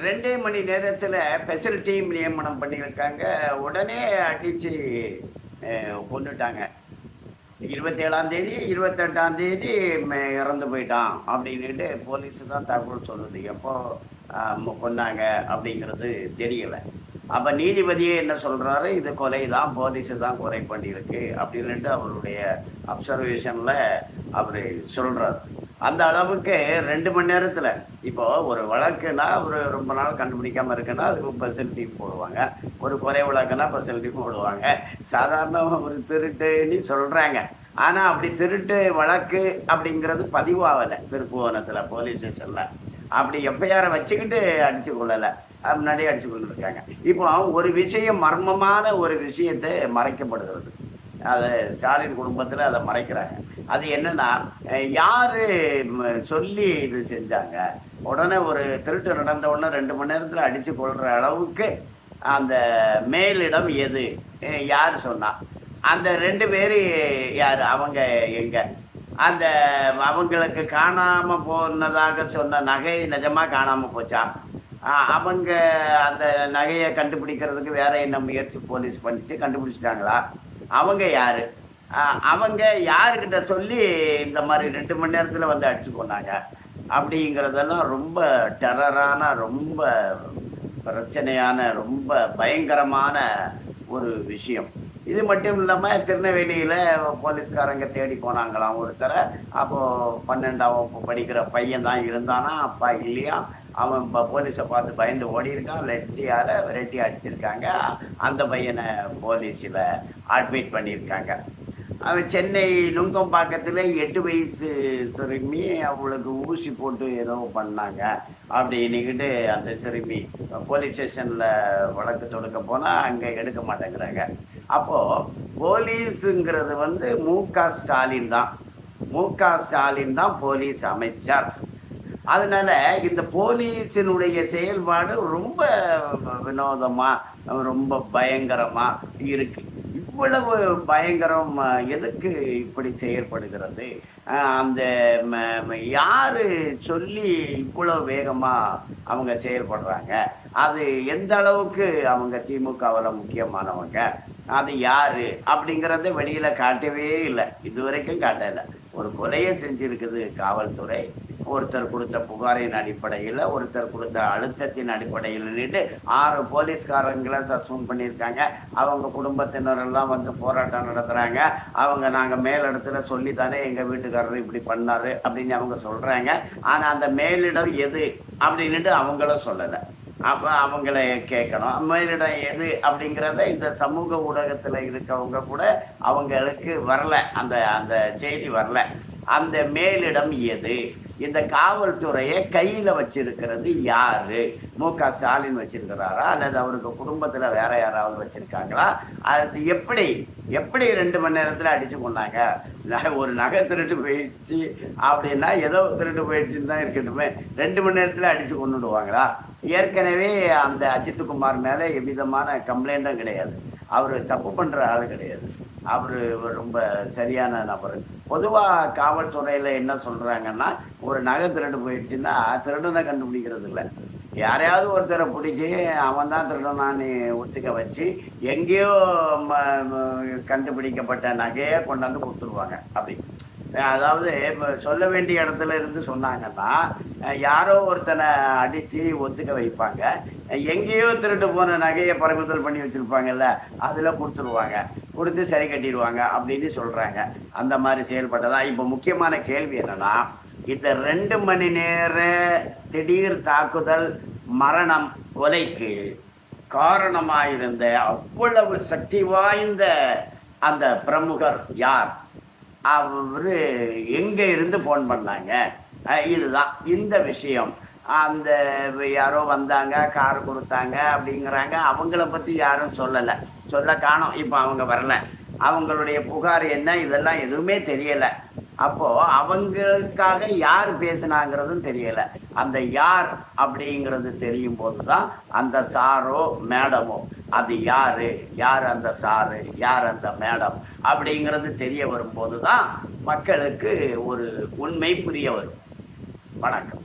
2 மணி நேரத்தில் special team நியமனம் பண்ணியிருக்காங்க. உடனே அடித்து கொண்டுட்டாங்க. 27ஆம் தேதி 28ஆம் தேதி இறந்து போயிட்டான் அப்படின்ட்டு போலீஸு தான் தகவல் சொல்லுது. எப்போ கொண்டாங்க அப்படிங்கிறது தெரியலை. அப்போ நீதிபதியே என்ன சொல்கிறாரு, இது கொலை தான், போலீஸு தான் கொலை பண்ணியிருக்கு அப்படின்ட்டு அவருடைய அப்சர்வேஷனில் அவர் சொல்கிறார். அந்த அளவுக்கு 2 மணி நேரத்தில் இப்போது ஒரு வழக்குனா ஒரு ரொம்ப நாள் கண்டுபிடிக்காமல் இருக்குன்னா அதுக்கு ஸ்பெஷல் டீம் போடுவாங்க. ஒரு கொலை வழக்குனா ஸ்பெஷல் டீம் போடுவாங்க. சாதாரண ஒரு திருட்டுன்னு சொல்கிறாங்க. ஆனால் அப்படி திருட்டு வழக்கு அப்படிங்கிறது பதிவாகலை திருப்புவனத்தில் போலீஸ் ஸ்டேஷனில். அப்படி எஃப்ஐஆரை வச்சுக்கிட்டு அடித்து கொள்ளலை, முன்னாடியே அடித்து கொண்டுருக்காங்க. இப்போ ஒரு விஷயம், மர்மமான ஒரு விஷயத்தை மறைக்கப்படுகிறது. அதை ஸ்டாலின் குடும்பத்தில் அதை மறைக்கிறாங்க. அது என்னென்னா, யார் சொல்லி இது செஞ்சாங்க, உடனே ஒரு திருட்டு நடந்த உடனே 2 மணி நேரத்தில் அடித்து கொள்கிற அளவுக்கு அந்த மேலிடம் எது, யார் சொன்னா, அந்த 2 பேர் யார், அவங்க எங்கே, அந்த அவங்களுக்கு காணாமல் போனதாக சொன்ன நகை நிஜமாக காணாமல் போச்சா, அவங்க அந்த நகையை கண்டுபிடிக்கிறதுக்கு வேற என்ன முயற்சி போலீஸ் பண்ணிச்சு, கண்டுபிடிச்சிட்டாங்களா, அவங்க யார், அவங்க யாருக்கிட்ட சொல்லி இந்த மாதிரி 2 மணி நேரத்தில் வந்து அடிச்சு கொண்டாங்க அப்படிங்கிறதெல்லாம் ரொம்ப டெரரான, ரொம்ப பிரச்சனையான, ரொம்ப பயங்கரமான ஒரு விஷயம். இது மட்டும் இல்லாமல் திருநெல்வேலியில் போலீஸ்காரங்க தேடி போனாங்களாம் ஒருத்தரை. அப்போது 12ஆம் வகுப்பு படிக்கிற பையன் தான் இருந்தானா, அப்பா இல்லையா, அவன் போலீஸை பார்த்து பயந்து ஓடி இருக்கான். லெட்டியால் விரட்டி அடிச்சிருக்காங்க. அந்த பையனை போலீஸில் அட்மிட் பண்ணியிருக்காங்க. அவன் சென்னை நுங்கம்பாக்கத்தில் 8 வயசு சிறுமி, அவளுக்கு ஊசி போட்டு ஏதோ பண்ணாங்க அப்படின்னுக்கிட்டு அந்த சிறுமி போலீஸ் ஸ்டேஷனில் வழக்கு தொடுக்க போனால் அங்கே எடுக்க மாட்டேங்கிறாங்க. அப்போது போலீஸுங்கிறது வந்து மு.க.ஸ்டாலின் தான். மு.க.ஸ்டாலின் தான் போலீஸ் அமைச்சர். அதனால் இந்த போலீஸினுடைய செயல்பாடு ரொம்ப வினோதமாக, ரொம்ப பயங்கரமாக இருக்குது. இவ்வளவு பயங்கரம் எதுக்கு இப்படி செயல்படுகிறது, அந்த யார் சொல்லி இவ்வளவு வேகமாக அவங்க செயல்படுறாங்க, அது எந்த அளவுக்கு அவங்க திமுகவில் முக்கியமானவங்க, அது யார் அப்படிங்கிறத வெளியில் காட்டவே இல்லை, இதுவரைக்கும் காட்டலை. ஒரு கொலையை செஞ்சுருக்குது காவல்துறை. ஒருத்தர் கொடுத்த புகாரின் அடிப்படையில், ஒருத்தர் கொடுத்த அழுத்தத்தின் அடிப்படையில் 6 போலீஸ்காரங்களை சஸ்பெண்ட் பண்ணியிருக்காங்க. அவங்க குடும்பத்தினரெல்லாம் வந்து போராட்டம் நடத்துகிறாங்க. அவங்க நாங்கள் மேலிடத்தில் சொல்லி தானே எங்கள் வீட்டுக்காரர் இப்படி பண்ணார் அப்படின்னு அவங்க சொல்கிறாங்க. ஆனால் அந்த மேலிடம் எது அப்படின்ட்டு அவங்களும் சொல்லலை. அப்போ அவங்கள கேட்கணும், மேலிடம் எது அப்படிங்கிறத இந்த சமூக ஊடகத்தில் இருக்கவங்க கூட அவங்களுக்கு வரல, அந்த அந்த செய்தி வரல. அந்த மேலிடம் எது, இந்த காவல்துறையை கையில் வச்சிருக்கிறது யார், மு.க. ஸ்டாலின் வச்சிருக்கிறாரா அல்லது அவருக்கு குடும்பத்தில் வேற யாராவது வச்சுருக்காங்களா, அது எப்படி 2 மணி நேரத்தில் அடித்து கொண்டாங்க. ஒரு நகை திருட்டு போயிடுச்சு அப்படின்னா ஏதோ திருட்டு போயிடுச்சுன்னு தான் இருக்கட்டுமே, 2 மணி நேரத்தில் அடித்து கொண்டுடுவாங்களா? ஏற்கனவே அந்த அஜித்குமார் மேலே எவ்விதமான கம்ப்ளைண்ட்டும் கிடையாது. அவர் தப்பு பண்ணுற ஆள் கிடையாது. அவர் ரொம்ப சரியான நபர். பொதுவாக காவல்துறையில் என்ன சொல்கிறாங்கன்னா, ஒரு நகை திருடு போயிடுச்சுன்னா திருடனை கண்டுபிடிக்கிறது இல்லை, யாரையாவது ஒருத்தரை பிடிச்சி அவன் தான் திருடனான்னு ஒத்துக்க வச்சு எங்கேயோ கண்டுபிடிக்கப்பட்ட நகையை கொண்டாந்து கொடுத்துருவாங்க. அப்படி அதாவது இப்போ சொல்ல வேண்டிய இடத்துல இருந்து சொன்னாங்கன்னா யாரோ ஒருத்தனை அடித்து ஒத்துக்க வைப்பாங்க. எங்கேயோ திருட்டு போன நகையை பறிமுதல் பண்ணி வச்சுருப்பாங்கல்ல, அதில் கொடுத்துருவாங்க, கொடுத்து சரி கட்டிடுவாங்க அப்படின்னு சொல்கிறாங்க. அந்த மாதிரி செயல்பட்டதா. இப்போ முக்கியமான கேள்வி என்னென்னா, இந்த 2 மணி நேர திடீர் தாக்குதல், மரணம், கொலைக்கு காரணமாயிருந்த அவ்வளவு சக்தி வாய்ந்த அந்த பிரமுகர் யார், அவர் எங்கே இருந்து ஃபோன் பண்ணாங்க, இதுதான் இந்த விஷயம். அந்த யாரோ வந்தாங்க, கார் கொடுத்தாங்க அப்படிங்கிறாங்க. அவங்கள பற்றி யாரும் சொல்லலை, சொல்ல காணோம். இப்போ அவங்க வரல, அவங்களுடைய புகார் என்ன, இதெல்லாம் எதுவுமே தெரியலை. அப்போது அவங்களுக்காக யார் பேசினாங்கிறதும் தெரியலை. அந்த யார் அப்படிங்கிறது தெரியும் போது தான் அந்த சாரோ மேடமோ, அது யார் அந்த சாரு, யார் அந்த மேடம் அப்படிங்கிறது தெரிய வரும்போது தான் மக்களுக்கு ஒரு உண்மை புரிய வரும். வணக்கம்.